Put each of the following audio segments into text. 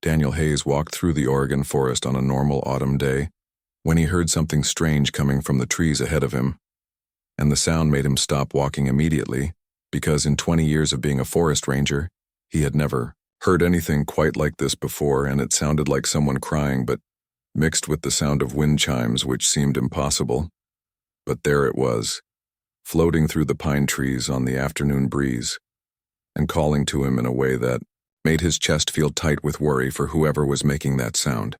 Daniel Hayes walked through the Oregon forest on a normal autumn day when he heard something strange coming from the trees ahead of him, and the sound made him stop walking immediately because in 20 years of being a forest ranger, he had never heard anything quite like this before, and it sounded like someone crying but mixed with the sound of wind chimes, which seemed impossible. But there it was, floating through the pine trees on the afternoon breeze, and calling to him in a way that made his chest feel tight with worry for whoever was making that sound.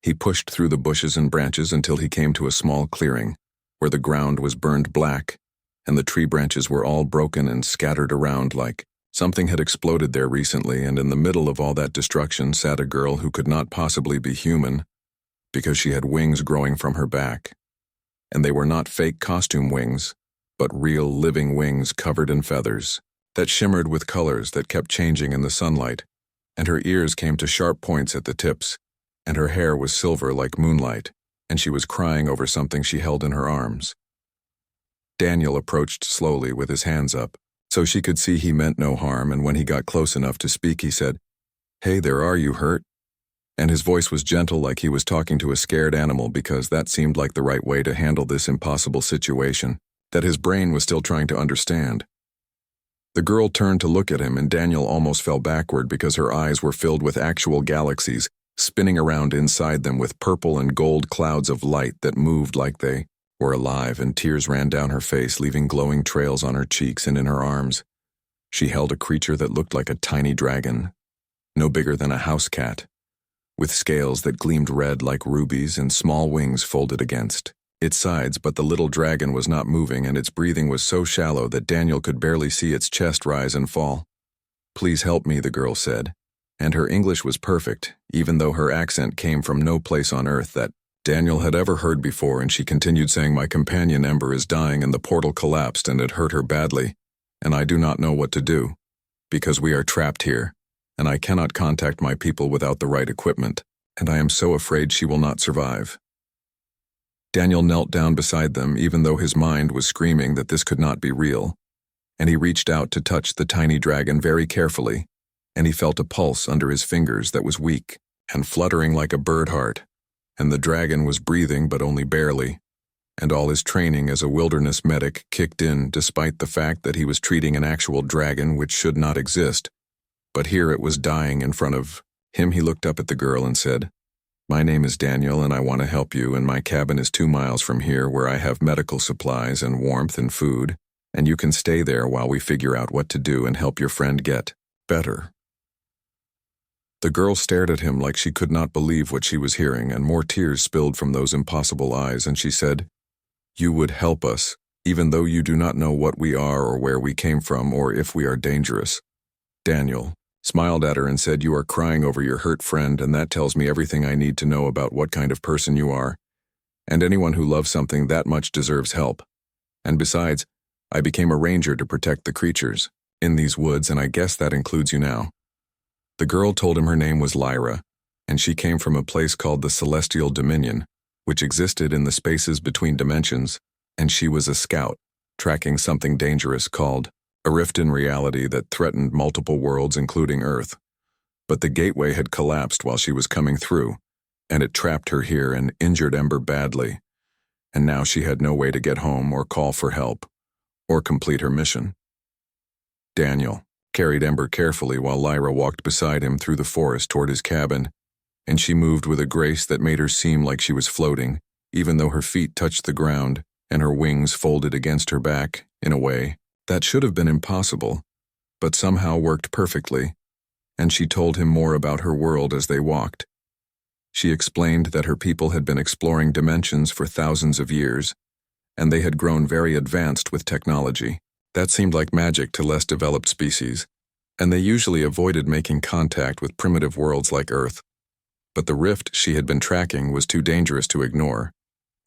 He pushed through the bushes and branches until he came to a small clearing, where the ground was burned black, and the tree branches were all broken and scattered around like something had exploded there recently, and in the middle of all that destruction sat a girl who could not possibly be human because she had wings growing from her back. And they were not fake costume wings, but real living wings covered in feathers that shimmered with colors that kept changing in the sunlight, and her ears came to sharp points at the tips, and her hair was silver like moonlight, and she was crying over something she held in her arms. Daniel approached slowly with his hands up, so she could see he meant no harm, and when he got close enough to speak, he said, "Hey there, are you hurt?" And his voice was gentle, like he was talking to a scared animal, because that seemed like the right way to handle this impossible situation that his brain was still trying to understand. The girl turned to look at him, and Daniel almost fell backward because her eyes were filled with actual galaxies spinning around inside them with purple and gold clouds of light that moved like they were alive, and tears ran down her face, leaving glowing trails on her cheeks and in her arms. She held a creature that looked like a tiny dragon, no bigger than a house cat, with scales that gleamed red like rubies and small wings folded against its sides, but the little dragon was not moving, and its breathing was so shallow that Daniel could barely see its chest rise and fall. "Please help me," the girl said, and her English was perfect, even though her accent came from no place on earth that Daniel had ever heard before, and she continued saying, "My companion Ember is dying, and the portal collapsed, and it hurt her badly, and I do not know what to do, because we are trapped here, and I cannot contact my people without the right equipment, and I am so afraid she will not survive." Daniel knelt down beside them, even though his mind was screaming that this could not be real, and he reached out to touch the tiny dragon very carefully, and he felt a pulse under his fingers that was weak and fluttering like a bird heart, and the dragon was breathing but only barely, and all his training as a wilderness medic kicked in despite the fact that he was treating an actual dragon which should not exist, but here it was dying in front of him. He looked up at the girl and said, "My name is Daniel, and I want to help you, and my cabin is 2 miles from here where I have medical supplies and warmth and food, and you can stay there while we figure out what to do and help your friend get better." The girl stared at him like she could not believe what she was hearing, and more tears spilled from those impossible eyes, and she said, "You would help us, even though you do not know what we are or where we came from or if we are dangerous." Daniel smiled at her and said, "You are crying over your hurt friend, and that tells me everything I need to know about what kind of person you are, and anyone who loves something that much deserves help. And besides, I became a ranger to protect the creatures in these woods, and I guess that includes you now." The girl told him her name was Lyra, and she came from a place called the Celestial Dominion, which existed in the spaces between dimensions, and she was a scout, tracking something dangerous called a rift in reality that threatened multiple worlds, including Earth. But the gateway had collapsed while she was coming through, and it trapped her here and injured Ember badly, and now she had no way to get home or call for help or complete her mission. Daniel carried Ember carefully while Lyra walked beside him through the forest toward his cabin, and she moved with a grace that made her seem like she was floating, even though her feet touched the ground and her wings folded against her back in a way that should have been impossible, but somehow worked perfectly, and she told him more about her world as they walked. She explained that her people had been exploring dimensions for thousands of years, and they had grown very advanced with technology. That seemed like magic to less developed species, and they usually avoided making contact with primitive worlds like Earth. But the rift she had been tracking was too dangerous to ignore,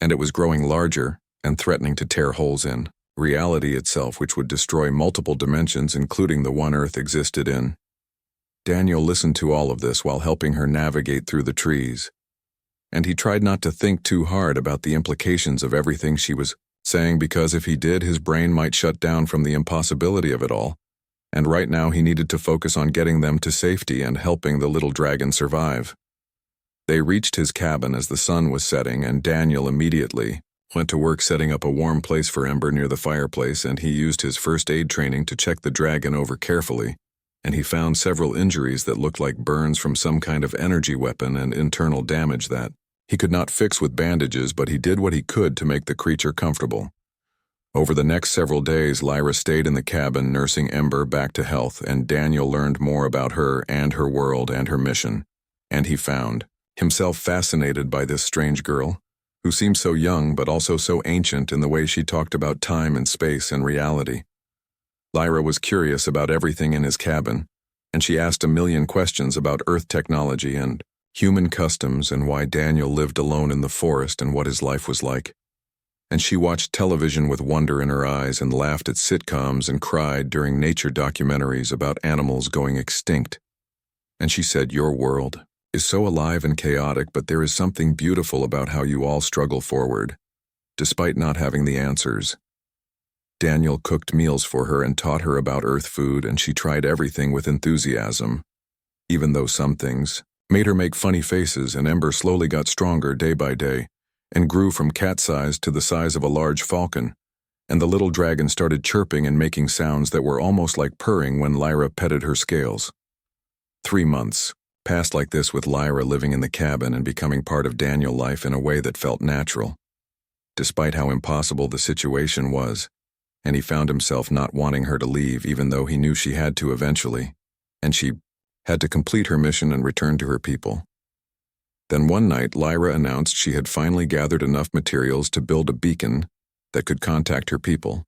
and it was growing larger and threatening to tear holes in reality itself, which would destroy multiple dimensions, including the one Earth existed in. Daniel listened to all of this while helping her navigate through the trees, and he tried not to think too hard about the implications of everything she was saying, because if he did, his brain might shut down from the impossibility of it all, and right now he needed to focus on getting them to safety and helping the little dragon survive. They reached his cabin as the sun was setting, and Daniel immediately went to work setting up a warm place for Ember near the fireplace, and he used his first aid training to check the dragon over carefully, and he found several injuries that looked like burns from some kind of energy weapon and internal damage that he could not fix with bandages, but he did what he could to make the creature comfortable. Over the next several days, Lyra stayed in the cabin nursing Ember back to health, and Daniel learned more about her and her world and her mission, and he found himself fascinated by this strange girl, who seemed so young but also so ancient in the way she talked about time and space and reality. Lyra was curious about everything in his cabin, and she asked a million questions about Earth technology and human customs and why Daniel lived alone in the forest and what his life was like. And she watched television with wonder in her eyes and laughed at sitcoms and cried during nature documentaries about animals going extinct. And she said, "Your world is so alive and chaotic, but there is something beautiful about how you all struggle forward, despite not having the answers." Daniel cooked meals for her and taught her about Earth food, and she tried everything with enthusiasm, even though some things made her make funny faces, and Ember slowly got stronger day by day and grew from cat-sized to the size of a large falcon, and the little dragon started chirping and making sounds that were almost like purring when Lyra petted her scales. 3 months passed like this, with Lyra living in the cabin and becoming part of Daniel's life in a way that felt natural, despite how impossible the situation was, and he found himself not wanting her to leave even though he knew she had to eventually, and she had to complete her mission and return to her people. Then one night, Lyra announced she had finally gathered enough materials to build a beacon that could contact her people,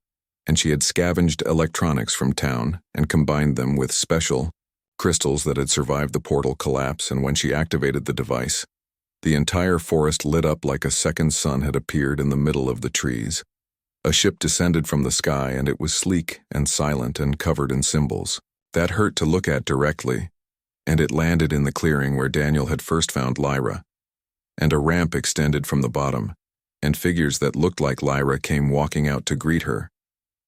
and she had scavenged electronics from town and combined them with special crystals that had survived the portal collapse, and when she activated the device, the entire forest lit up like a second sun had appeared in the middle of the trees. A ship descended from the sky, and it was sleek and silent and covered in symbols that hurt to look at directly, and it landed in the clearing where Daniel had first found Lyra, and a ramp extended from the bottom, and figures that looked like Lyra came walking out to greet her.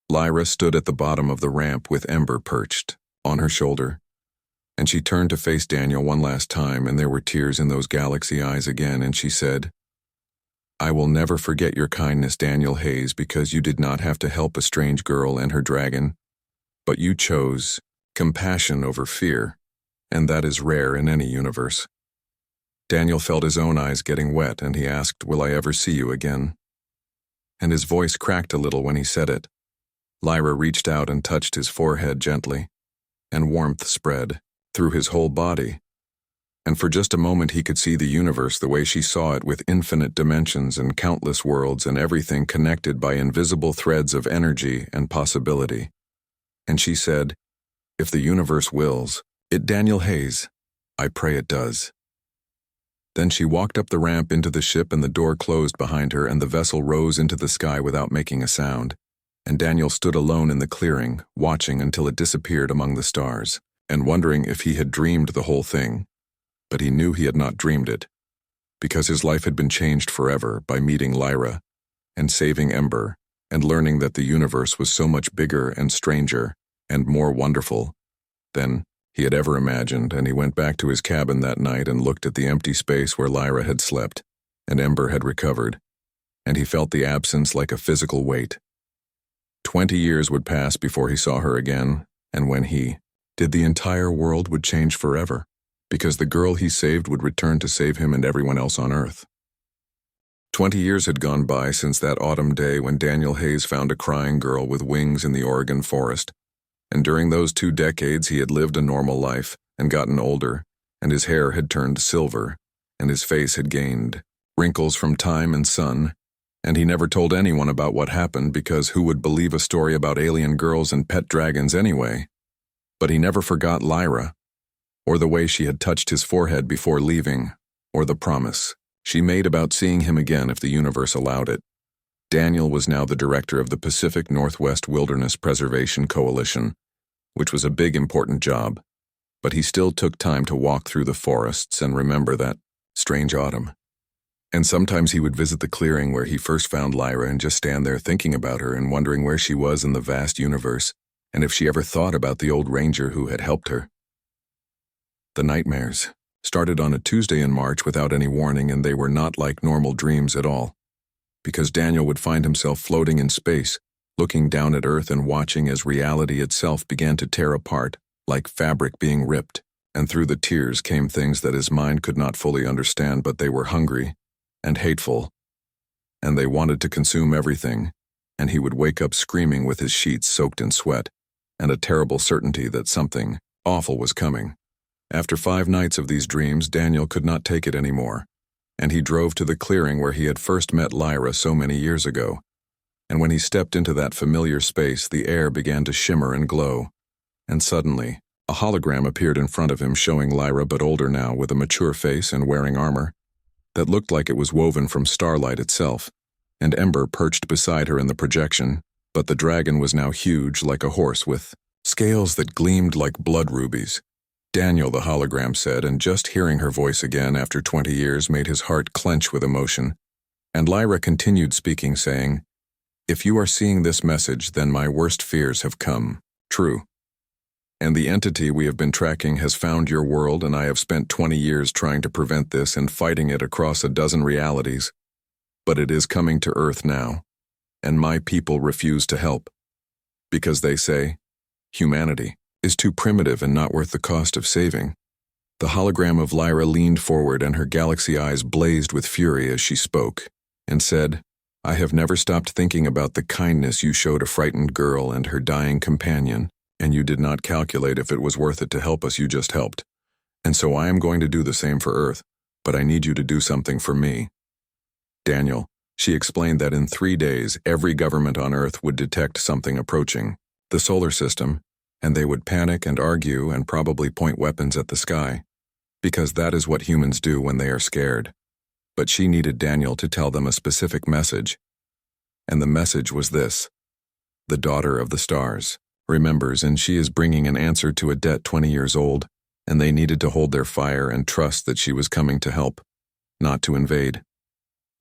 Lyra stood at the bottom of the ramp with Ember perched on her shoulder, and she turned to face Daniel one last time, and there were tears in those galaxy eyes again, and she said, "I will never forget your kindness, Daniel Hayes, because you did not have to help a strange girl and her dragon, but you chose compassion over fear, and that is rare in any universe." Daniel felt his own eyes getting wet, and he asked, "Will I ever see you again?" And his voice cracked a little when he said it. Lyra reached out and touched his forehead gently, and warmth spread through his whole body. And for just a moment he could see the universe the way she saw it, with infinite dimensions and countless worlds and everything connected by invisible threads of energy and possibility. And she said, "If the universe wills it, Daniel Hayes, I pray it does." Then she walked up the ramp into the ship, and the door closed behind her, and the vessel rose into the sky without making a sound, and Daniel stood alone in the clearing, watching until it disappeared among the stars, and wondering if he had dreamed the whole thing. But he knew he had not dreamed it, because his life had been changed forever by meeting Lyra and saving Ember and learning that the universe was so much bigger and stranger and more wonderful than he had ever imagined. And he went back to his cabin that night and looked at the empty space where Lyra had slept and Ember had recovered, and he felt the absence like a physical weight. 20 years would pass before he saw her again, and when he did, the entire world would change forever, because the girl he saved would return to save him and everyone else on Earth. 20 years had gone by since that autumn day when Daniel Hayes found a crying girl with wings in the Oregon forest, and during those 2 decades he had lived a normal life and gotten older, and his hair had turned silver, and his face had gained wrinkles from time and sun, and he never told anyone about what happened, because who would believe a story about alien girls and pet dragons anyway? But he never forgot Lyra, or the way she had touched his forehead before leaving, or the promise she made about seeing him again if the universe allowed it. Daniel was now the director of the Pacific Northwest Wilderness Preservation Coalition, which was a big, important job, but he still took time to walk through the forests and remember that strange autumn. And sometimes he would visit the clearing where he first found Lyra and just stand there thinking about her and wondering where she was in the vast universe, and if she ever thought about the old ranger who had helped her. The nightmares started on a Tuesday in March without any warning, and they were not like normal dreams at all, because Daniel would find himself floating in space, looking down at Earth and watching as reality itself began to tear apart, like fabric being ripped, and through the tears came things that his mind could not fully understand, but they were hungry and hateful, and they wanted to consume everything, and he would wake up screaming with his sheets soaked in sweat, and a terrible certainty that something awful was coming. After 5 nights of these dreams, Daniel could not take it anymore, and he drove to the clearing where he had first met Lyra so many years ago. And when he stepped into that familiar space, the air began to shimmer and glow, and suddenly, a hologram appeared in front of him showing Lyra, but older now, with a mature face and wearing armor that looked like it was woven from starlight itself, and Ember perched beside her in the projection, but the dragon was now huge like a horse with scales that gleamed like blood rubies. Daniel, the hologram said, and just hearing her voice again after 20 years made his heart clench with emotion. And Lyra continued speaking, saying, "If you are seeing this message, then my worst fears have come true. And the entity we have been tracking has found your world, and I have spent 20 years trying to prevent this and fighting it across a dozen realities. But it is coming to Earth now, and my people refuse to help. Because they say, humanity is too primitive and not worth the cost of saving." The hologram of Lyra leaned forward, and her galaxy eyes blazed with fury as she spoke, and said, "I have never stopped thinking about the kindness you showed a frightened girl and her dying companion, and you did not calculate if it was worth it to help us you just helped. And so I am going to do the same for Earth, but I need you to do something for me." Daniel, she explained that in 3 days, every government on Earth would detect something approaching the solar system, and they would panic and argue and probably point weapons at the sky, because that is what humans do when they are scared. But she needed Daniel to tell them a specific message, and the message was this: the daughter of the stars remembers, and she is bringing an answer to a debt 20 years old, and they needed to hold their fire and trust that she was coming to help, not to invade.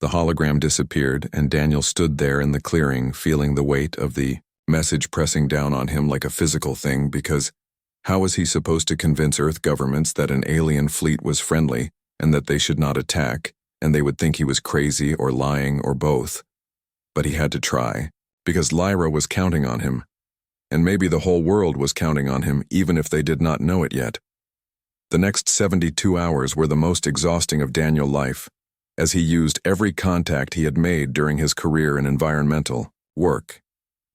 The hologram disappeared, and Daniel stood there in the clearing, feeling the weight of the message pressing down on him like a physical thing, because how was he supposed to convince Earth governments that an alien fleet was friendly and that they should not attack, and they would think he was crazy or lying or both? But he had to try, because Lyra was counting on him, and maybe the whole world was counting on him, even if they did not know it yet. The next 72 hours were the most exhausting of Daniel's life, as he used every contact he had made during his career in environmental work.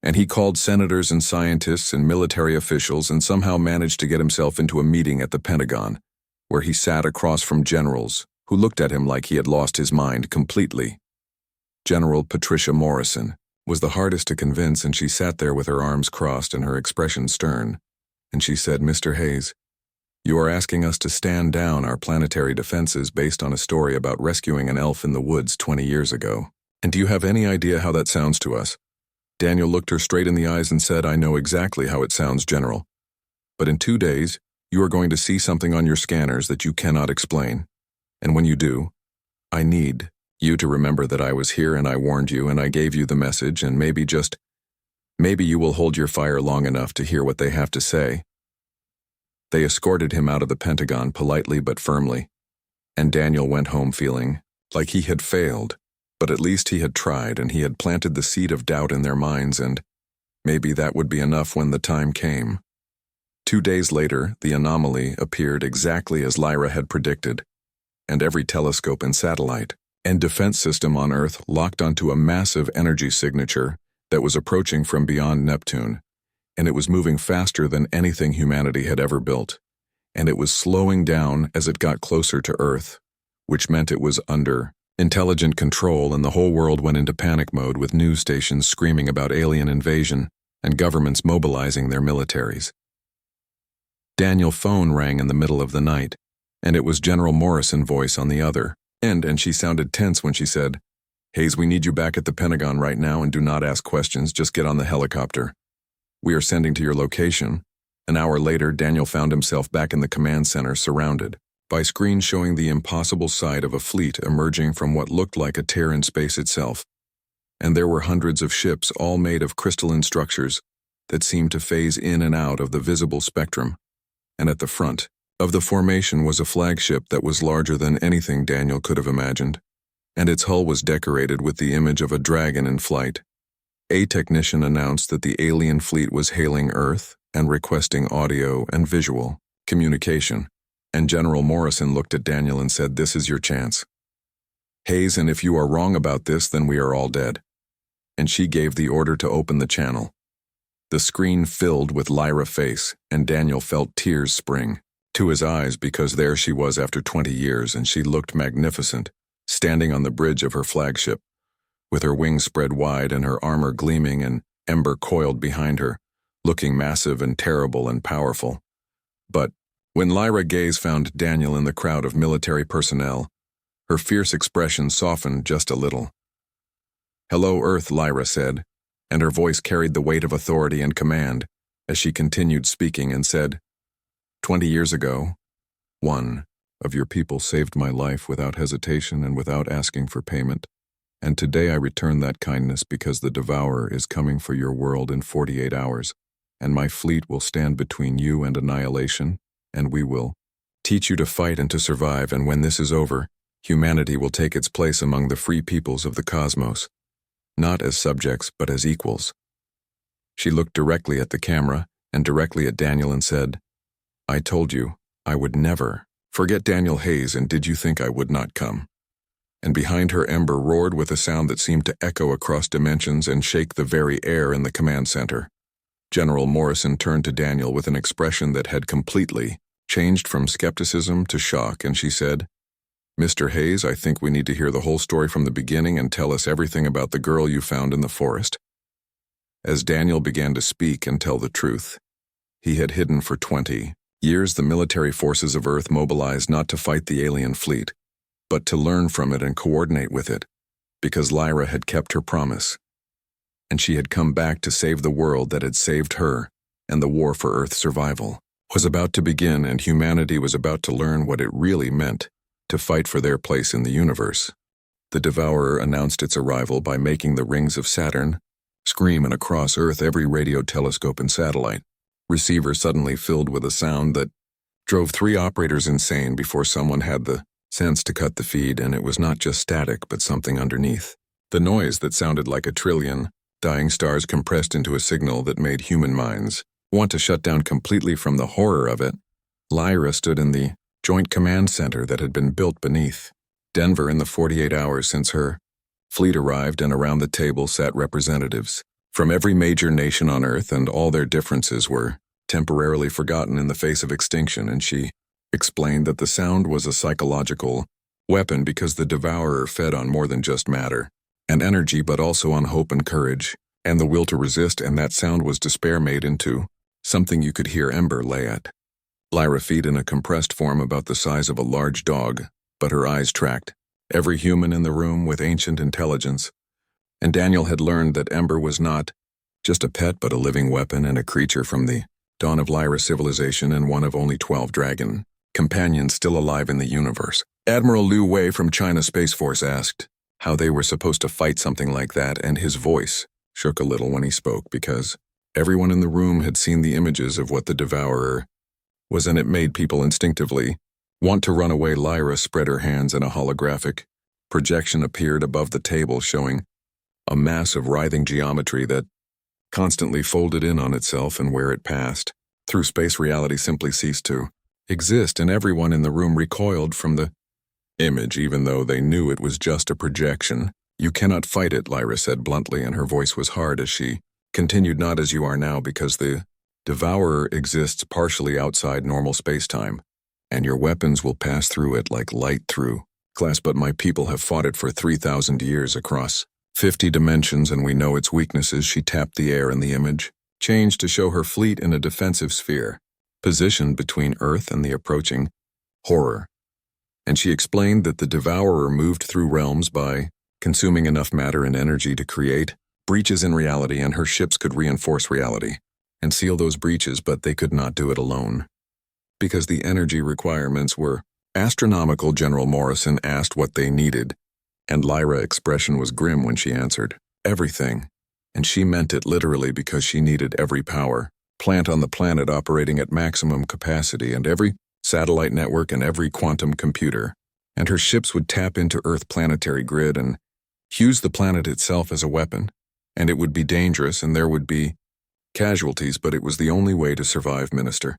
And he called senators and scientists and military officials and somehow managed to get himself into a meeting at the Pentagon, where he sat across from generals who looked at him like he had lost his mind completely. General Patricia Morrison was the hardest to convince, and she sat there with her arms crossed and her expression stern. And she said, "Mr. Hayes, you are asking us to stand down our planetary defenses based on a story about rescuing an elf in the woods 20 years ago. And do you have any idea how that sounds to us?" Daniel looked her straight in the eyes and said, "I know exactly how it sounds, General. But in 2 days, you are going to see something on your scanners that you cannot explain. And when you do, I need you to remember that I was here and I warned you and I gave you the message, and maybe you will hold your fire long enough to hear what they have to say." They escorted him out of the Pentagon politely but firmly, and Daniel went home feeling like he had failed. But at least he had tried, and he had planted the seed of doubt in their minds, and maybe that would be enough when the time came. 2 days later, the anomaly appeared exactly as Lyra had predicted, and every telescope and satellite and defense system on Earth locked onto a massive energy signature that was approaching from beyond Neptune, and it was moving faster than anything humanity had ever built, and it was slowing down as it got closer to Earth, which meant it was under intelligent control, and the whole world went into panic mode, with news stations screaming about alien invasion and governments mobilizing their militaries. Daniel's phone rang in the middle of the night, and it was General Morrison's voice on the other end, and she sounded tense when she said, "Hayes, we need you back at the Pentagon right now, and do not ask questions, just get on the helicopter. We are sending to your location." An hour later, Daniel found himself back in the command center, surrounded by screens showing the impossible sight of a fleet emerging from what looked like a tear in space itself. And there were hundreds of ships, all made of crystalline structures, that seemed to phase in and out of the visible spectrum, and at the front of the formation was a flagship that was larger than anything Daniel could have imagined, and its hull was decorated with the image of a dragon in flight. A technician announced that the alien fleet was hailing Earth and requesting audio and visual communication, and General Morrison looked at Daniel and said, "This is your chance. Hayes, and if you are wrong about this, then we are all dead." And she gave the order to open the channel. The screen filled with Lyra's face, and Daniel felt tears spring to his eyes because there she was after 20 years, and she looked magnificent, standing on the bridge of her flagship, with her wings spread wide and her armor gleaming and ember coiled behind her, looking massive and terrible and powerful. But when Lyra's gaze found Daniel in the crowd of military personnel, her fierce expression softened just a little. "Hello, Earth," Lyra said, and her voice carried the weight of authority and command as she continued speaking and said, 20 years ago, one of your people saved my life without hesitation and without asking for payment, and today I return that kindness because the Devourer is coming for your world in 48 hours, and my fleet will stand between you and annihilation, and we will teach you to fight and to survive, and when this is over, humanity will take its place among the free peoples of the cosmos, not as subjects but as equals." She looked directly at the camera and directly at Daniel and said, "I told you I would never forget Daniel Hayes, and did you think I would not come?" And behind her, ember roared with a sound that seemed to echo across dimensions and shake the very air in the command center. General Morrison turned to Daniel with an expression that had completely changed from skepticism to shock, and she said, "Mr. Hayes, I think we need to hear the whole story from the beginning and tell us everything about the girl you found in the forest." As Daniel began to speak and tell the truth, he had hidden for 20 years the military forces of Earth mobilized not to fight the alien fleet, but to learn from it and coordinate with it, because Lyra had kept her promise, and she had come back to save the world that had saved her, and the war for Earth's survival was about to begin, and humanity was about to learn what it really meant to fight for their place in the universe. The Devourer announced its arrival by making the rings of Saturn scream, and across Earth every radio telescope and satellite receiver suddenly filled with a sound that drove 3 operators insane before someone had the sense to cut the feed, and it was not just static but something underneath. The noise that sounded like a trillion dying stars compressed into a signal that made human minds want to shut down completely from the horror of it. Lyra stood in the Joint Command Center that had been built beneath Denver in the 48 hours since her fleet arrived, and around the table sat representatives from every major nation on Earth, and all their differences were temporarily forgotten in the face of extinction, and she explained that the sound was a psychological weapon because the Devourer fed on more than just matter and energy but also on hope and courage and the will to resist, and that sound was despair made into something you could hear Ember lay at Lyra's feet in a compressed form about the size of a large dog, but her eyes tracked every human in the room with ancient intelligence, and Daniel had learned that Ember was not just a pet but a living weapon and a creature from the dawn of Lyra's civilization, and one of only 12 dragon companions still alive in the universe. Admiral Liu Wei from China Space Force asked how they were supposed to fight something like that, and his voice shook a little when he spoke because everyone in the room had seen the images of what the Devourer was, and it made people instinctively want to run away. Lyra spread her hands, and a holographic projection appeared above the table showing a mass of writhing geometry that constantly folded in on itself, and where it passed through space, reality simply ceased to exist, and everyone in the room recoiled from the image even though they knew it was just a projection. "You cannot fight it," Lyra said bluntly, and her voice was hard as she continued, "Not as you are now, because the Devourer exists partially outside normal space-time, and your weapons will pass through it like light through glass, but my people have fought it for 3,000 years across 50 dimensions, and we know its weaknesses." She tapped the air, and the image changed to show her fleet in a defensive sphere, positioned between Earth and the approaching horror. And she explained that the Devourer moved through realms by consuming enough matter and energy to create breaches in reality, and her ships could reinforce reality and seal those breaches, but they could not do it alone because the energy requirements were astronomical. General Morrison asked what they needed, and Lyra's expression was grim when she answered, "Everything." And she meant it literally because she needed every power plant on the planet operating at maximum capacity and every satellite network and every quantum computer. And her ships would tap into Earth planetary grid and use the planet itself as a weapon. And it would be dangerous and there would be casualties, but it was the only way to survive, Minister.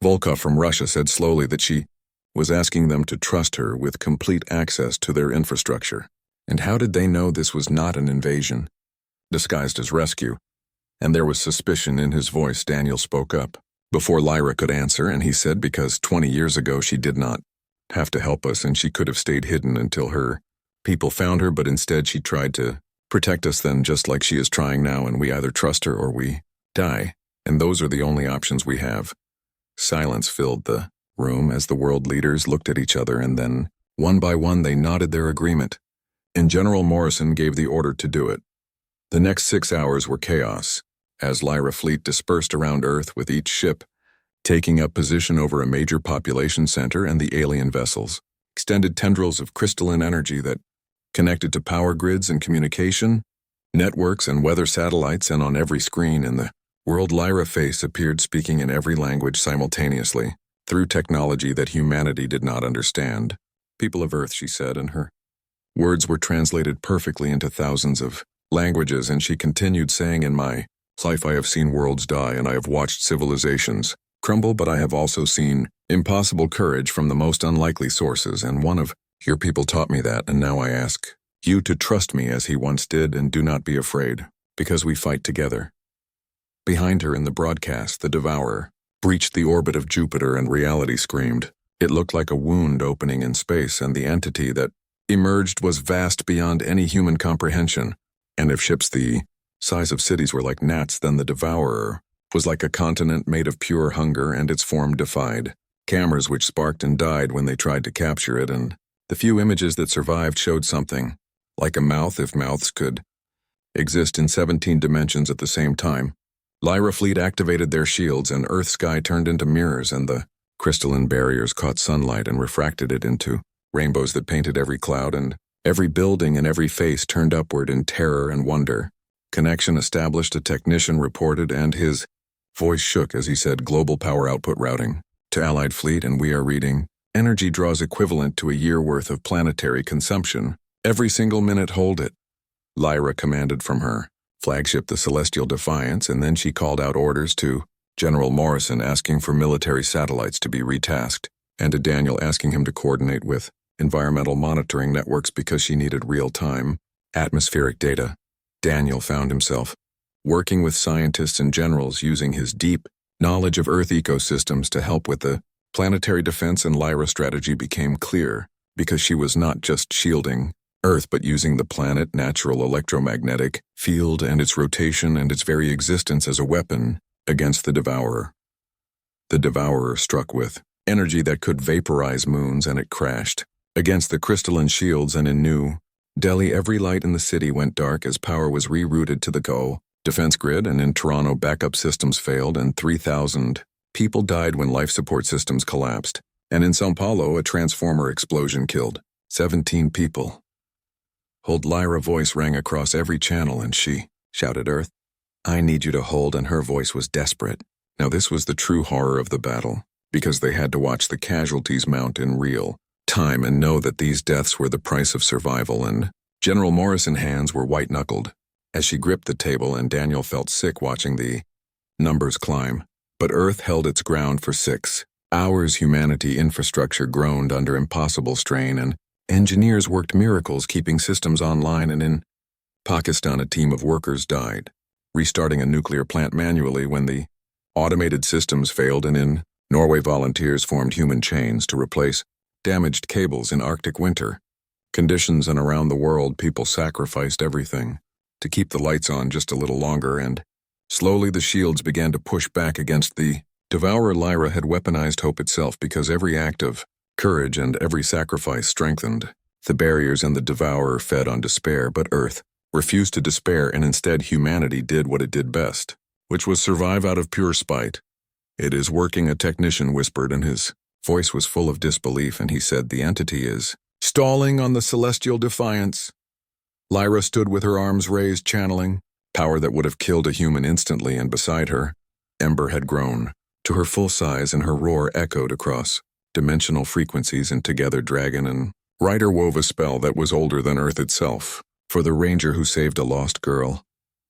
Volkov from Russia said slowly that she was asking them to trust her with complete access to their infrastructure. And how did they know this was not an invasion, disguised as rescue? And there was suspicion in his voice. Daniel spoke up before Lyra could answer, and he said because 20 years ago she did not have to help us and she could have stayed hidden until her people found her, but instead she tried to protect us then, just like she is trying now, and we either trust her or we die, and those are the only options we have. Silence filled the room as the world leaders looked at each other, and then, one by one, they nodded their agreement, and General Morrison gave the order to do it. The next 6 hours were chaos, as Lyra fleet dispersed around Earth with each ship taking up position over a major population center and the alien vessels, extended tendrils of crystalline energy that connected to power grids and communication, networks and weather satellites, and on every screen in the world Lyra face appeared speaking in every language simultaneously, through technology that humanity did not understand. People of Earth, she said, and her words were translated perfectly into thousands of languages, and she continued saying, in my life I have seen worlds die and I have watched civilizations crumble, but I have also seen impossible courage from the most unlikely sources, and one of your people taught me that, and now I ask you to trust me as he once did, and do not be afraid, because we fight together. Behind her in the broadcast, the Devourer breached the orbit of Jupiter and reality screamed. It looked like a wound opening in space, and the entity that emerged was vast beyond any human comprehension. And if ships the size of cities were like gnats, then the Devourer was like a continent made of pure hunger, and its form defied cameras which sparked and died when they tried to capture it, and the few images that survived showed something like a mouth, if mouths could exist in 17 dimensions at the same time. Lyra fleet activated their shields, and Earth sky turned into mirrors, and the crystalline barriers caught sunlight and refracted it into rainbows that painted every cloud, and every building and every face turned upward in terror and wonder. Connection established, a technician reported, and his voice shook as he said, global power output routing to Allied fleet, and we are reading energy draws equivalent to a year worth of planetary consumption. Every single minute, hold it. Lyra commanded from her flagship, the Celestial Defiance, and then she called out orders to General Morrison asking for military satellites to be retasked, and to Daniel asking him to coordinate with environmental monitoring networks because she needed real-time atmospheric data. Daniel found himself working with scientists and generals using his deep knowledge of Earth ecosystems to help with the planetary defense, and Lyra's strategy became clear because she was not just shielding Earth but using the planet, natural electromagnetic field and its rotation and its very existence as a weapon against the Devourer. The Devourer struck with energy that could vaporize moons, and it crashed against the crystalline shields, and in New Delhi every light in the city went dark as power was rerouted to the defense grid, and in Toronto backup systems failed and 3,000 people died when life support systems collapsed, and in São Paulo a transformer explosion killed 17 people. Hold. Lyra's voice rang across every channel, and she shouted, Earth, I need you to hold, and her voice was desperate. Now this was the true horror of the battle, because they had to watch the casualties mount in real time and know that these deaths were the price of survival, and General Morrison's hands were white-knuckled as she gripped the table, and Daniel felt sick watching the numbers climb. But Earth held its ground for 6 hours. Humanity infrastructure groaned under impossible strain, and engineers worked miracles keeping systems online, and in Pakistan a team of workers died, restarting a nuclear plant manually when the automated systems failed, and in Norway volunteers formed human chains to replace damaged cables in Arctic winter conditions, and around the world people sacrificed everything to keep the lights on just a little longer, and slowly the shields began to push back against the Devourer. Lyra had weaponized hope itself, because every act of courage and every sacrifice strengthened the barriers, and the Devourer fed on despair, but Earth refused to despair, and instead humanity did what it did best, which was survive out of pure spite. It is working, a technician whispered, and his voice was full of disbelief, and he said, the entity is stalling on the Celestial Defiance. Lyra stood with her arms raised, channeling power that would have killed a human instantly, and beside her, Ember had grown to her full size, and her roar echoed across dimensional frequencies, and together Dragon and Rider wove a spell that was older than Earth itself. For the ranger who saved a lost girl,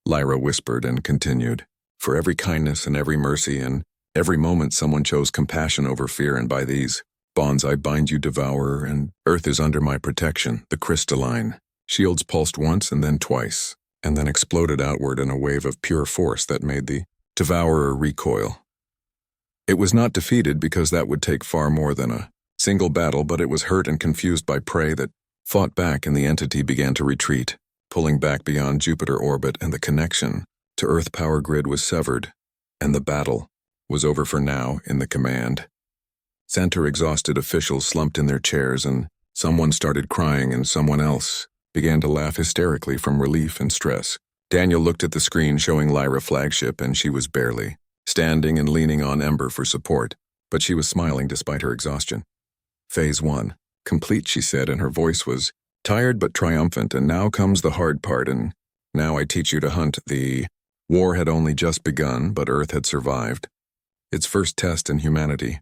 Lyra whispered and continued. For every kindness and every mercy and every moment someone chose compassion over fear, and by these bonds I bind you, devourer, and Earth is under my protection. The crystalline shields pulsed once and then twice, and then exploded outward in a wave of pure force that made the devourer recoil. It was not defeated, because that would take far more than a single battle, but it was hurt and confused by prey that fought back, and the entity began to retreat, pulling back beyond Jupiter orbit, and the connection to Earth power grid was severed, and the battle was over for now. In the command center, exhausted officials slumped in their chairs, and someone started crying and someone else began to laugh hysterically from relief and stress. Daniel looked at the screen showing Lyra flagship, and she was barely standing and leaning on Ember for support, but she was smiling despite her exhaustion. Phase 1, complete, she said, and her voice was tired but triumphant. And now comes the hard part, and now I teach you to hunt. The war had only just begun, but Earth had survived. Its first test in humanity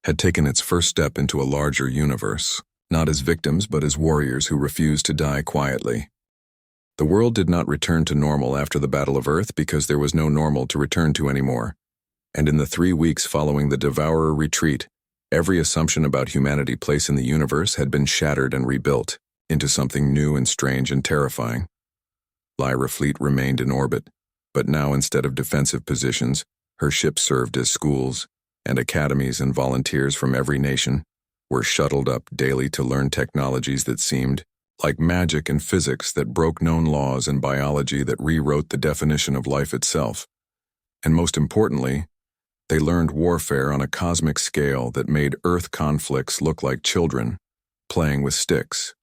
had taken its first step into a larger universe, not as victims but as warriors who refused to die quietly. The world did not return to normal after the Battle of Earth, because there was no normal to return to anymore. And in the 3 weeks following the Devourer retreat, every assumption about humanity's place in the universe had been shattered and rebuilt into something new and strange and terrifying. Lyra fleet remained in orbit, but now instead of defensive positions, her ships served as schools, and academies, and volunteers from every nation were shuttled up daily to learn technologies that seemed like magic, and physics that broke known laws, and biology that rewrote the definition of life itself. And most importantly, they learned warfare on a cosmic scale that made Earth conflicts look like children playing with sticks.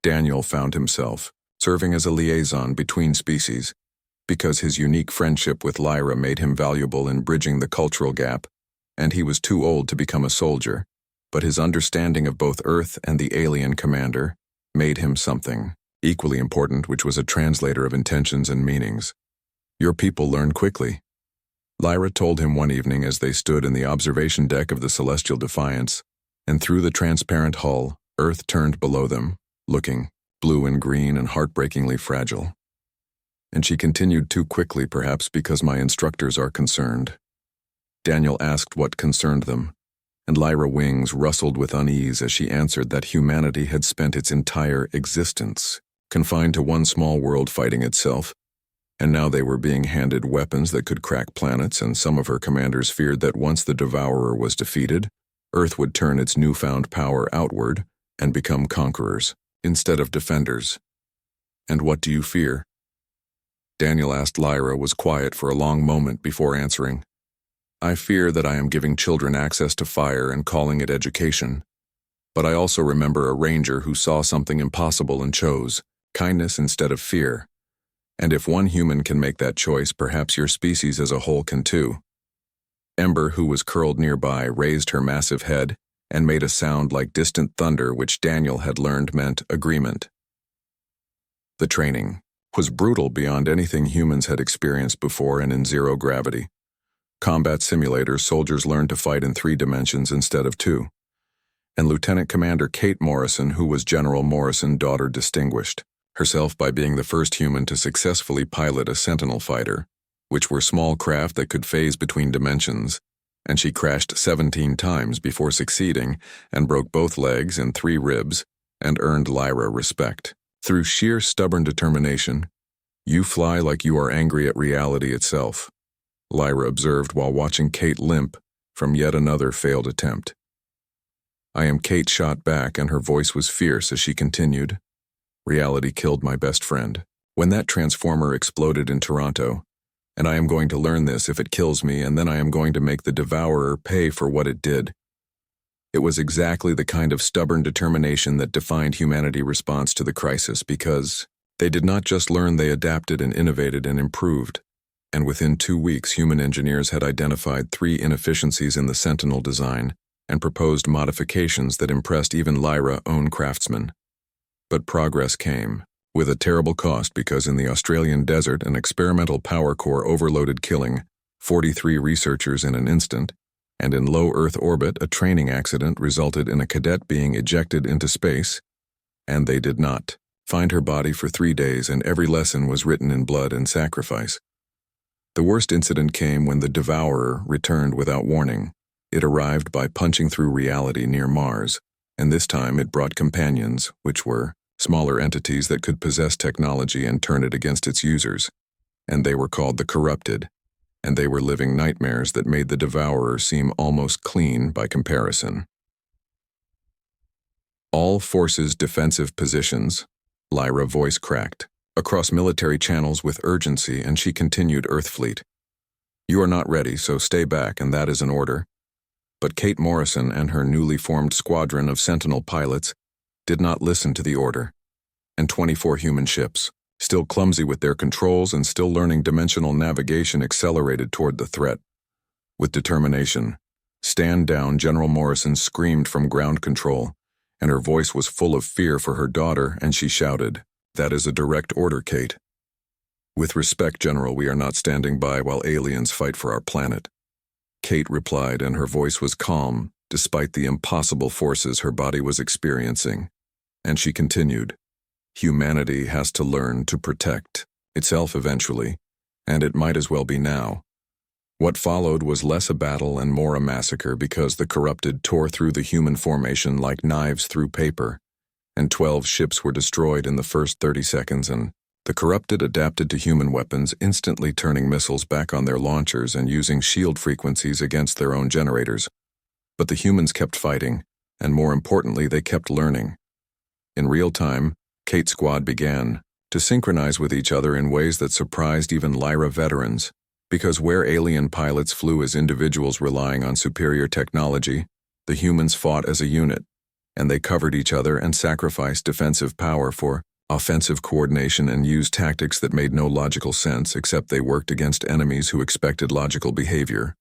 Daniel found himself serving as a liaison between species, because his unique friendship with Lyra made him valuable in bridging the cultural gap, and he was too old to become a soldier, but his understanding of both Earth and the alien commander made him something equally important, which was a translator of intentions and meanings. Your people learn quickly, Lyra told him one evening as they stood in the observation deck of the Celestial Defiance, and through the transparent hull, Earth turned below them, looking blue and green and heartbreakingly fragile. And she continued, too quickly, perhaps because my instructors are concerned. Daniel asked what concerned them, and Lyra's wings rustled with unease as she answered that humanity had spent its entire existence confined to one small world fighting itself, and now they were being handed weapons that could crack planets, and some of her commanders feared that once the Devourer was defeated, Earth would turn its newfound power outward and become conquerors instead of defenders. And what do you fear? Daniel asked. Lyra was quiet for a long moment before answering. I fear that I am giving children access to fire and calling it education. But I also remember a ranger who saw something impossible and chose kindness instead of fear. And if one human can make that choice, perhaps your species as a whole can too. Ember, who was curled nearby, raised her massive head and made a sound like distant thunder, which Daniel had learned meant agreement. The training was brutal beyond anything humans had experienced before, and in zero gravity. Combat simulators, soldiers learned to fight in 3 dimensions instead of 2. And Lieutenant Commander Kate Morrison, who was General Morrison, daughter, distinguished herself by being the first human to successfully pilot a Sentinel fighter, which were small craft that could phase between dimensions, and she crashed 17 times before succeeding and broke both legs and 3 ribs and earned Lyra respect. Through sheer stubborn determination, you fly like you are angry at reality itself, Lyra observed while watching Kate limp from yet another failed attempt. I am, Kate shot back, and her voice was fierce as she continued. Reality killed my best friend when that transformer exploded in Toronto, and I am going to learn this if it kills me, and then I am going to make the Devourer pay for what it did. It was exactly the kind of stubborn determination that defined humanity's response to the crisis, because they did not just learn, they adapted and innovated and improved. And within 2 weeks, human engineers had identified 3 inefficiencies in the Sentinel design and proposed modifications that impressed even Lyra's own craftsmen. But progress came, with a terrible cost because in the Australian desert an experimental power core overloaded, killing 43 researchers in an instant, and in low Earth orbit a training accident resulted in a cadet being ejected into space, and they did not find her body for 3 days, and every lesson was written in blood and sacrifice. The worst incident came when the Devourer returned without warning. It arrived by punching through reality near Mars, and this time it brought companions, which were smaller entities that could possess technology and turn it against its users, and they were called the Corrupted, and they were living nightmares that made the Devourer seem almost clean by comparison. All forces defensive positions, Lyra voice cracked, across military channels with urgency, and she continued, Earth Fleet. You are not ready, so stay back, and that is an order. But Kate Morrison and her newly formed squadron of Sentinel pilots did not listen to the order, and 24 human ships, still clumsy with their controls and still learning dimensional navigation, accelerated toward the threat. With determination, "Stand down," General Morrison screamed from ground control, and her voice was full of fear for her daughter, and she shouted, "That is a direct order, Kate." "With respect, General, we are not standing by while aliens fight for our planet," Kate replied, and her voice was calm, despite the impossible forces her body was experiencing. And she continued, "Humanity has to learn to protect itself eventually, and it might as well be now." What followed was less a battle and more a massacre, because the Corrupted tore through the human formation like knives through paper, and 12 ships were destroyed in the first 30 seconds, and the Corrupted adapted to human weapons, instantly turning missiles back on their launchers and using shield frequencies against their own generators. But the humans kept fighting, and more importantly, they kept learning. In real time, Kate's squad began to synchronize with each other in ways that surprised even Lyra veterans, because where alien pilots flew as individuals relying on superior technology, the humans fought as a unit, and they covered each other and sacrificed defensive power for offensive coordination and used tactics that made no logical sense, except they worked against enemies who expected logical behavior.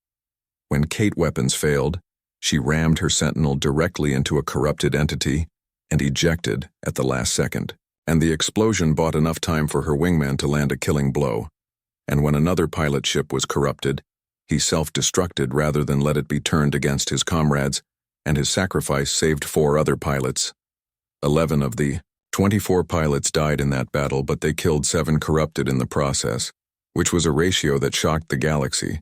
When Kate weapons failed, she rammed her Sentinel directly into a corrupted entity and ejected at the last second, and the explosion bought enough time for her wingman to land a killing blow. And when another pilot ship was corrupted, he self-destructed rather than let it be turned against his comrades, and his sacrifice saved 4 other pilots. 11 of the 24 pilots died in that battle, but they killed 7 corrupted in the process, which was a ratio that shocked the galaxy,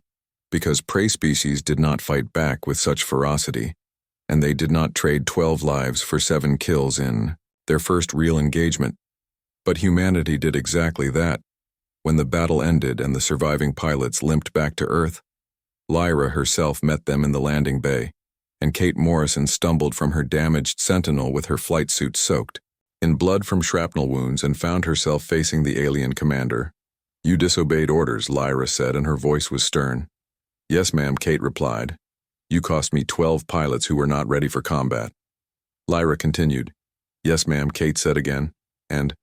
because prey species did not fight back with such ferocity, and they did not trade 12 lives for 7 kills in their first real engagement. But humanity did exactly that. When the battle ended and the surviving pilots limped back to Earth, Lyra herself met them in the landing bay, and Kate Morrison stumbled from her damaged Sentinel with her flight suit soaked in blood from shrapnel wounds and found herself facing the alien commander. "You disobeyed orders," Lyra said, and her voice was stern. "Yes, ma'am," Kate replied. "You cost me 12 pilots who were not ready for combat." Lyra continued. "Yes, ma'am," Kate said again, and,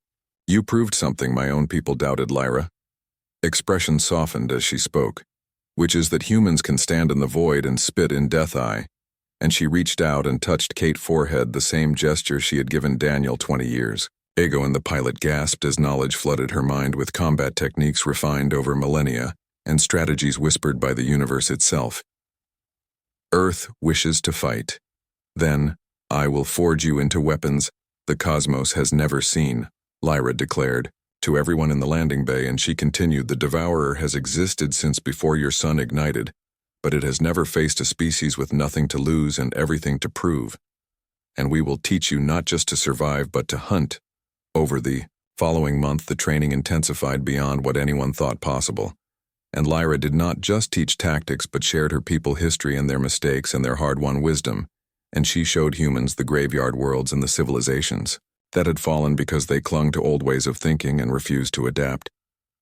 "You proved something my own people doubted, Lyra." Expression softened as she spoke, which is that humans can stand in the void and spit in death eye, and she reached out and touched Kate's forehead, the same gesture she had given Daniel 20 years ago, and the pilot gasped as knowledge flooded her mind with combat techniques refined over millennia and strategies whispered by the universe itself. "Earth wishes to fight. Then, I will forge you into weapons the cosmos has never seen," Lyra declared to everyone in the landing bay, and she continued, "The Devourer has existed since before your sun ignited, but it has never faced a species with nothing to lose and everything to prove. And we will teach you not just to survive but to hunt." Over the following month, the training intensified beyond what anyone thought possible. And Lyra did not just teach tactics but shared her people history and their mistakes and their hard-won wisdom, and she showed humans the graveyard worlds and the civilizations that had fallen because they clung to old ways of thinking and refused to adapt.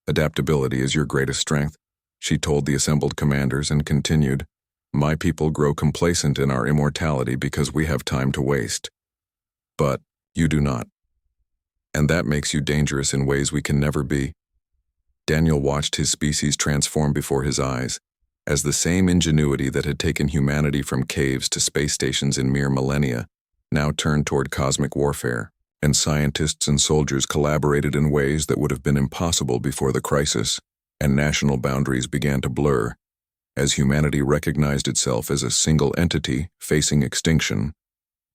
"Adaptability is your greatest strength," she told the assembled commanders, and continued, "My people grow complacent in our immortality because we have time to waste. But you do not. And that makes you dangerous in ways we can never be." Daniel watched his species transform before his eyes, as the same ingenuity that had taken humanity from caves to space stations in mere millennia now turned toward cosmic warfare. and scientists and soldiers collaborated in ways that would have been impossible before the crisis, and national boundaries began to blur, as humanity recognized itself as a single entity facing extinction.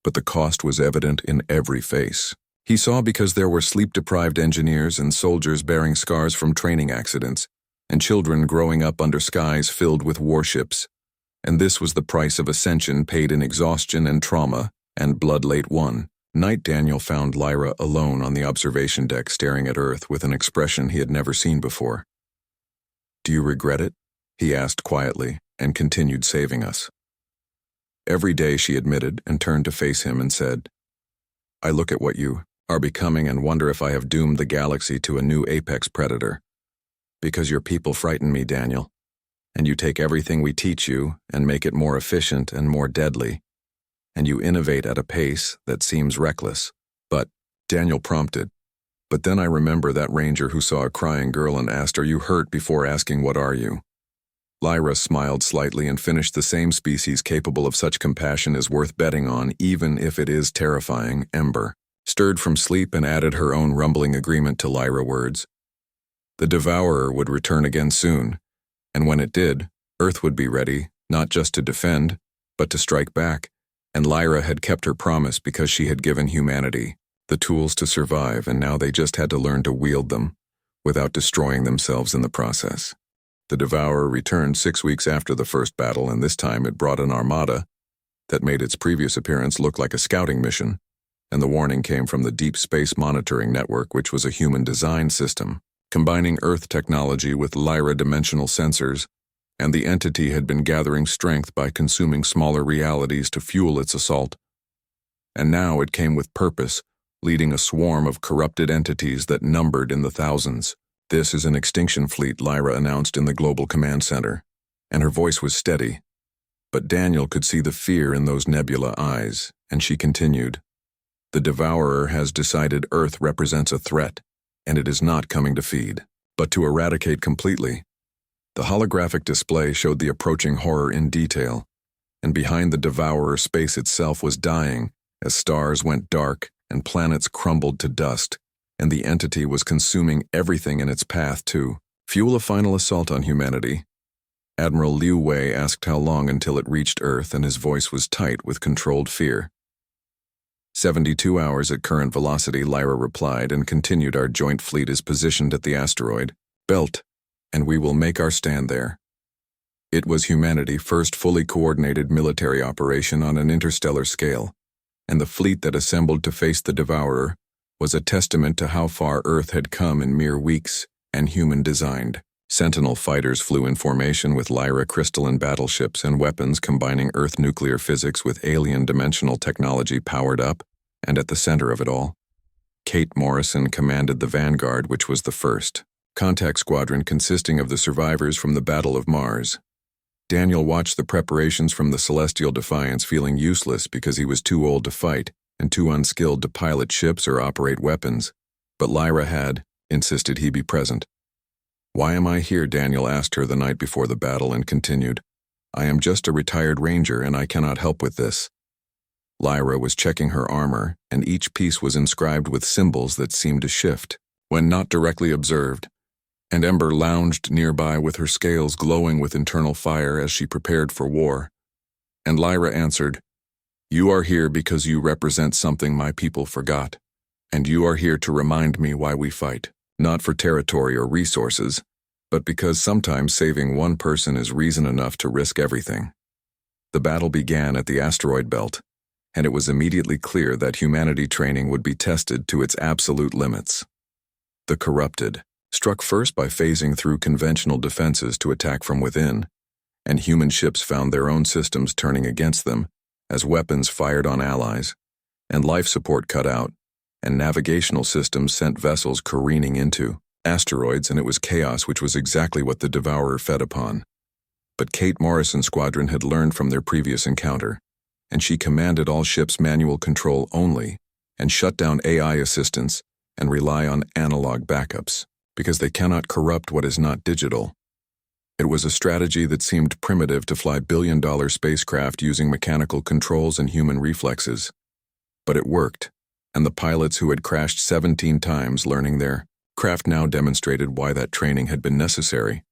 But the cost was evident in every face. He saw because there were sleep-deprived engineers and soldiers bearing scars from training accidents, and children growing up under skies filled with warships. And this was the price of ascension paid in exhaustion and trauma, and blood late won. Night Daniel found Lyra alone on the observation deck staring at Earth with an expression he had never seen before. "Do you regret it?" he asked quietly, and continued saving us. Every day she admitted and turned to face him and said, "I look at what you are becoming and wonder if I have doomed the galaxy to a new apex predator. Because your people frighten me, Daniel, and you take everything we teach you and make it more efficient and more deadly, and you innovate at a pace that seems reckless." "But," Daniel prompted, "but then I remember that ranger who saw a crying girl and asked, 'Are you hurt?' before asking, 'What are you?'" Lyra smiled slightly and finished, "The same species capable of such compassion is worth betting on, even if it is terrifying." Ember stirred from sleep and added her own rumbling agreement to Lyra's words. The Devourer would return again soon, and when it did, Earth would be ready, not just to defend, but to strike back, and Lyra had kept her promise because she had given humanity the tools to survive, and now they just had to learn to wield them without destroying themselves in the process. The Devourer returned 6 weeks after the first battle, and this time it brought an armada that made its previous appearance look like a scouting mission, and the warning came from the Deep Space Monitoring Network, which was a human-designed system, combining Earth technology with Lyra-dimensional sensors, and the entity had been gathering strength by consuming smaller realities to fuel its assault. And now it came with purpose, leading a swarm of corrupted entities that numbered in the thousands. "This is an extinction fleet," Lyra announced in the Global Command Center, and her voice was steady. But Daniel could see the fear in those nebula eyes, and she continued, "The Devourer has decided Earth represents a threat, and it is not coming to feed, but to eradicate completely." The holographic display showed the approaching horror in detail, and behind the Devourer, space itself was dying as stars went dark and planets crumbled to dust, and the entity was consuming everything in its path to fuel a final assault on humanity. Admiral Liu Wei asked how long until it reached Earth, and his voice was tight with controlled fear. 72 hours at current velocity, Lyra replied, and continued, "Our joint fleet is positioned at the asteroid belt, and we will make our stand there." It was humanity's first fully coordinated military operation on an interstellar scale, and the fleet that assembled to face the Devourer was a testament to how far Earth had come in mere weeks and human-designed. Sentinel fighters flew in formation with Lyra crystalline battleships and weapons combining Earth nuclear physics with alien dimensional technology powered up, and at the center of it all, Kate Morrison commanded the Vanguard, which was the first contact squadron consisting of the survivors from the Battle of Mars. Daniel watched the preparations from the Celestial Defiance, feeling useless because he was too old to fight and too unskilled to pilot ships or operate weapons, but Lyra had insisted he be present. "Why am I here?" Daniel asked her the night before the battle, and continued, "I am just a retired ranger and I cannot help with this." Lyra was checking her armor, and each piece was inscribed with symbols that seemed to shift when not directly observed, and Ember lounged nearby with her scales glowing with internal fire as she prepared for war. And Lyra answered, "You are here because you represent something my people forgot, and you are here to remind me why we fight, not for territory or resources, but because sometimes saving one person is reason enough to risk everything." The battle began at the asteroid belt, and it was immediately clear that humanity training would be tested to its absolute limits. The corrupted struck first by phasing through conventional defenses to attack from within, and human ships found their own systems turning against them as weapons fired on allies, and life support cut out, and navigational systems sent vessels careening into asteroids, and it was chaos, which was exactly what the Devourer fed upon. But Kate Morrison's squadron had learned from their previous encounter, and she commanded all ships manual control only, and shut down AI assistance and rely on analog backups, because they cannot corrupt what is not digital. It was a strategy that seemed primitive to fly billion-dollar spacecraft using mechanical controls and human reflexes. But it worked, and the pilots who had crashed 17 times learning their craft now demonstrated why that training had been necessary,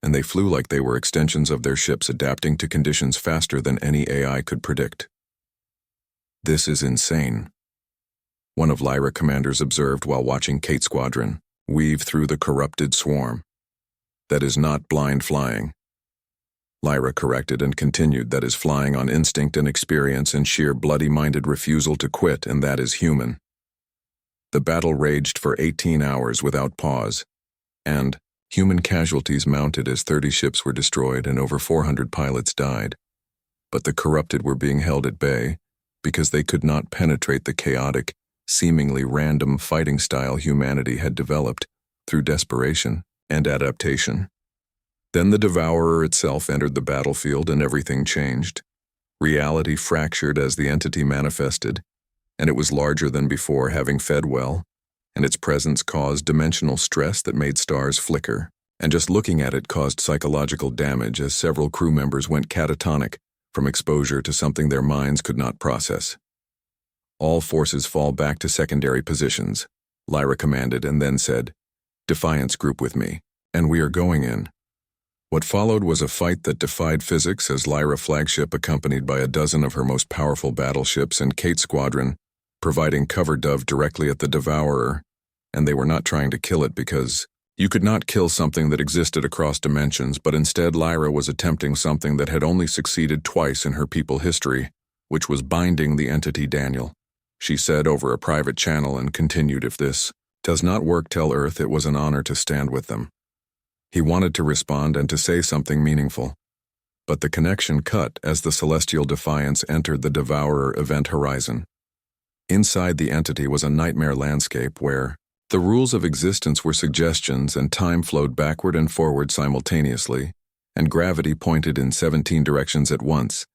and they flew like they were extensions of their ships adapting to conditions faster than any AI could predict. "This is insane," one of Lyra commanders observed while watching Kate's squadron weave through the corrupted swarm. "That is not blind flying." Lyra corrected and continued, "That is flying on instinct and experience and sheer bloody-minded refusal to quit, and that is human." The battle raged for 18 hours without pause, and human casualties mounted as 30 ships were destroyed and over 400 pilots died. But the corrupted were being held at bay because they could not penetrate the chaotic, seemingly random fighting style humanity had developed through desperation and adaptation. Then the Devourer itself entered the battlefield and everything changed. Reality fractured as the entity manifested, and it was larger than before, having fed well, and its presence caused dimensional stress that made stars flicker, and just looking at it caused psychological damage as several crew members went catatonic from exposure to something their minds could not process. "All forces fall back to secondary positions," Lyra commanded, and then said, "Defiance group with me, and we are going in." What followed was a fight that defied physics as Lyra flagship, accompanied by a dozen of her most powerful battleships, and Kate's squadron, providing cover dove directly at the Devourer, and they were not trying to kill it because you could not kill something that existed across dimensions, but instead Lyra was attempting something that had only succeeded twice in her people history, which was binding the entity Daniel. She said over a private channel and continued, "If this does not work, tell Earth it was an honor to stand with them." He wanted to respond and to say something meaningful, but the connection cut as the Celestial Defiance entered the Devourer event horizon. Inside the entity was a nightmare landscape where the rules of existence were suggestions and time flowed backward and forward simultaneously, and gravity pointed in 17 directions at once,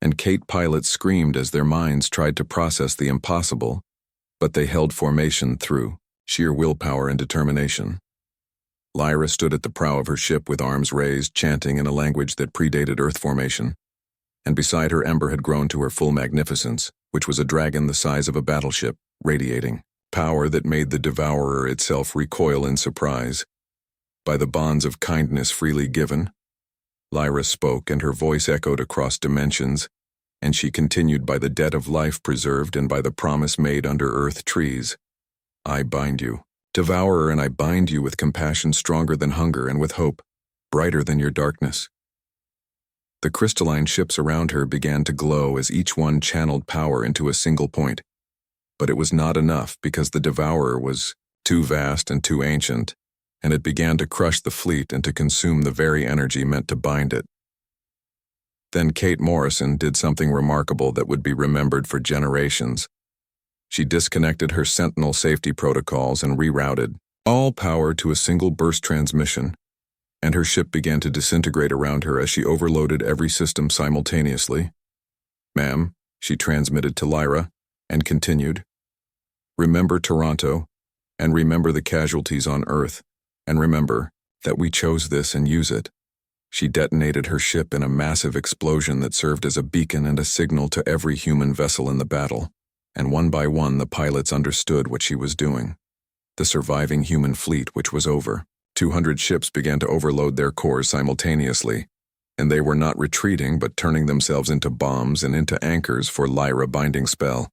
and Kate pilots screamed as their minds tried to process the impossible, but they held formation through sheer willpower and determination. Lyra stood at the prow of her ship with arms raised, chanting in a language that predated Earth formation, and beside her Ember had grown to her full magnificence, which was a dragon the size of a battleship, radiating power that made the Devourer itself recoil in surprise. "By the bonds of kindness freely given," Lyra spoke, and her voice echoed across dimensions, and she continued, "By the debt of life preserved and by the promise made under Earth trees, I bind you, Devourer, and I bind you with compassion stronger than hunger and with hope, brighter than your darkness." The crystalline ships around her began to glow as each one channeled power into a single point. But it was not enough because the Devourer was too vast and too ancient, and it began to crush the fleet and to consume the very energy meant to bind it. Then Kate Morrison did something remarkable that would be remembered for generations. She disconnected her Sentinel safety protocols and rerouted all power to a single burst transmission, and her ship began to disintegrate around her as she overloaded every system simultaneously. "Ma'am," she transmitted to Lyra, and continued, "Remember Toronto, and remember the casualties on Earth, and remember that we chose this and use it." She detonated her ship in a massive explosion that served as a beacon and a signal to every human vessel in the battle, and one by one the pilots understood what she was doing. The surviving human fleet, which was over 200 ships, began to overload their cores simultaneously, and they were not retreating but turning themselves into bombs and into anchors for Lyra binding spell.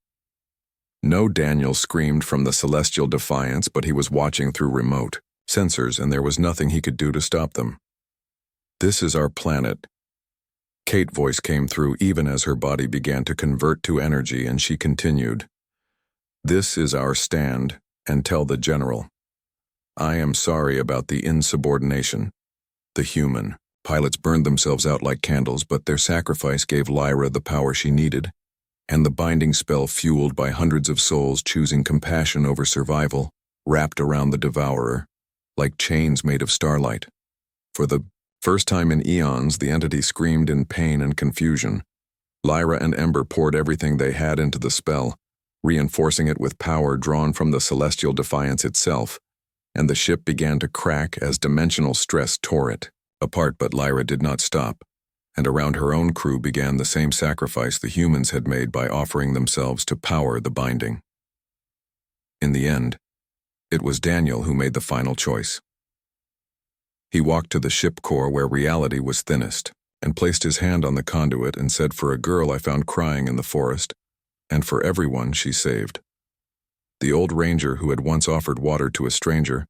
No Daniel screamed from the Celestial Defiance, but he was watching through remote sensors, and there was nothing he could do to stop them. "This is our planet." Kate's voice came through even as her body began to convert to energy, and she continued, "This is our stand, and tell the General. I am sorry about the insubordination. The human pilots burned themselves out like candles, but their sacrifice gave Lyra the power she needed, and the binding spell fueled by hundreds of souls choosing compassion over survival wrapped around the Devourer, like chains made of starlight. For the first time in eons, the entity screamed in pain and confusion. Lyra and Ember poured everything they had into the spell, reinforcing it with power drawn from the Celestial Defiance itself, and the ship began to crack as dimensional stress tore it apart. But Lyra did not stop, and around her own crew began the same sacrifice the humans had made by offering themselves to power the binding. In the end, it was Daniel who made the final choice. He walked to the ship core where reality was thinnest, and placed his hand on the conduit and said, "For a girl I found crying in the forest, and for everyone she saved." The old ranger who had once offered water to a stranger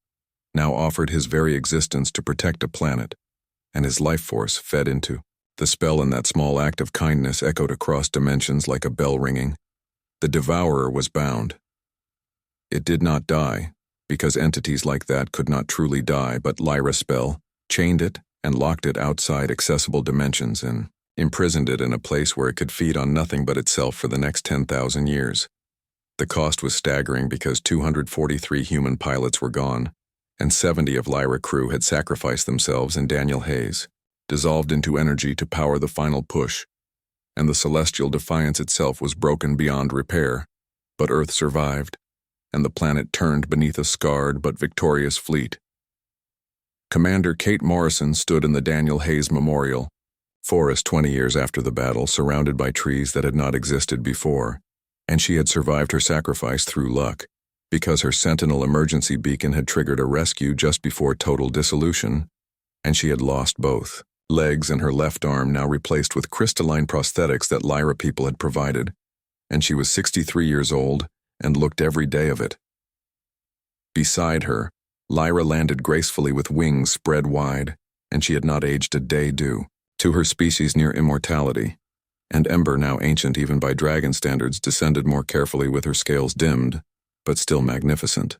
now offered his very existence to protect a planet, and his life force fed into. The spell in that small act of kindness echoed across dimensions like a bell ringing. The devourer was bound. It did not die, because entities like that could not truly die, but Lyra's spell chained it and locked it outside accessible dimensions and imprisoned it in a place where it could feed on nothing but itself for the next 10,000 years. The cost was staggering because 243 human pilots were gone, and 70 of Lyra crew had sacrificed themselves in Daniel Hayes, dissolved into energy to power the final push, and the celestial defiance itself was broken beyond repair. But Earth survived, and the planet turned beneath a scarred but victorious fleet. Commander Kate Morrison stood in the Daniel Hayes Memorial Forest 20 years after the battle, surrounded by trees that had not existed before, and she had survived her sacrifice through luck, because her Sentinel emergency beacon had triggered a rescue just before total dissolution, and she had lost both legs and her left arm, now replaced with crystalline prosthetics that Lyra people had provided, and she was 63 years old and looked every day of it. Beside her, Lyra landed gracefully with wings spread wide, and she had not aged a day due to her species near immortality, and Ember, now ancient even by dragon standards, descended more carefully with her scales dimmed, but still magnificent.